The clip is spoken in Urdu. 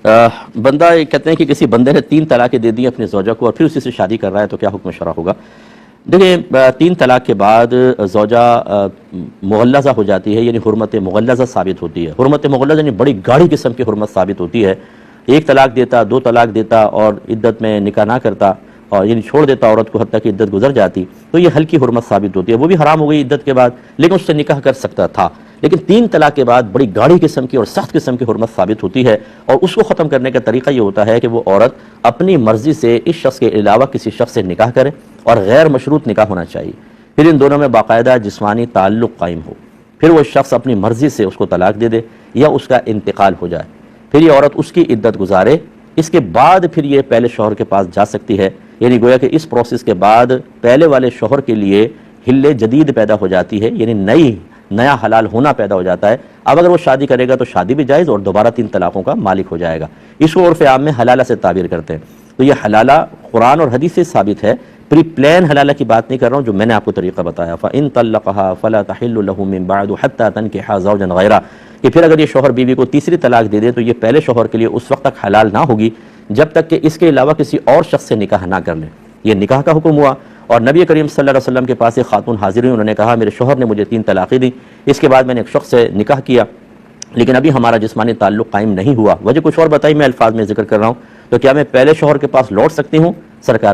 بندہ یہ کہتے ہیں کہ کسی بندے نے 3 طلاقیں دے دی اپنی زوجہ کو اور پھر اسی سے شادی کر رہا ہے تو کیا حکم شرع ہوگا؟ دیکھیں 3 طلاق کے بعد زوجہ مغلظہ ہو جاتی ہے، یعنی حرمت مغلظہ ثابت ہوتی ہے۔ حرمت مغلظہ یعنی بڑی گاڑی قسم کی حرمت ثابت ہوتی ہے۔ 1 طلاق دیتا، 2 طلاق دیتا اور عدت میں نکاح نہ کرتا اور یعنی چھوڑ دیتا عورت کو حتیٰ کہ عدت گزر جاتی تو یہ ہلکی حرمت ثابت ہوتی ہے، وہ بھی حرام ہو گئی عدت کے بعد، لیکن اس سے نکاح کر سکتا تھا۔ لیکن 3 طلاق کے بعد بڑی گاڑی قسم کی اور سخت قسم کی حرمت ثابت ہوتی ہے، اور اس کو ختم کرنے کا طریقہ یہ ہوتا ہے کہ وہ عورت اپنی مرضی سے اس شخص کے علاوہ کسی شخص سے نکاح کرے، اور غیر مشروط نکاح ہونا چاہیے، پھر ان دونوں میں باقاعدہ جسمانی تعلق قائم ہو، پھر وہ شخص اپنی مرضی سے اس کو طلاق دے دے یا اس کا انتقال ہو جائے، پھر یہ عورت اس کی عدت گزارے، اس کے بعد پھر یہ پہلے شوہر کے پاس جا سکتی ہے، یعنی گویا کہ اس پروسیس کے بعد پہلے والے شوہر کے لیے حل جدید پیدا ہو جاتی ہے، یعنی نیا حلال ہونا پیدا ہو جاتا ہے۔ اب اگر وہ شادی کرے گا تو شادی بھی جائز اور دوبارہ 3 طلاقوں کا مالک ہو جائے گا۔ اس کو عرف عام میں حلالہ سے تعبیر کرتے ہیں۔ تو یہ حلالہ قرآن اور حدیث سے ثابت ہے، پری پلین حلالہ کی بات نہیں کر رہا ہوں جو میں نے آپ کو طریقہ بتایا۔ فَإِن طَلَّقَهَا فَلَا تَحِلُّ لَهُ مِن بَعْدُ حَتَّى تَنكِحَ زَوْجًا غَيْرَهُ، کہ پھر اگر یہ شوہر بیوی کو تیسری طلاق دے دے تو یہ پہلے شوہر کے لیے اس وقت تک حلال نہ ہوگی جب تک کہ اس کے علاوہ کسی اور شخص سے نکاح نہ کر لے۔ یہ نکاح کا حکم ہوا، اور نبی کریم صلی اللہ علیہ وسلم کے پاس ایک خاتون حاضر ہوئی، انہوں نے کہا میرے شوہر نے مجھے 3 طلاقیں دی، اس کے بعد میں نے ایک شخص سے نکاح کیا لیکن ابھی ہمارا جسمانی تعلق قائم نہیں ہوا، وجہ کچھ اور بتائی، میں الفاظ میں ذکر کر رہا ہوں، تو کیا میں پہلے شوہر کے پاس لوٹ سکتی ہوں؟ سرکار نے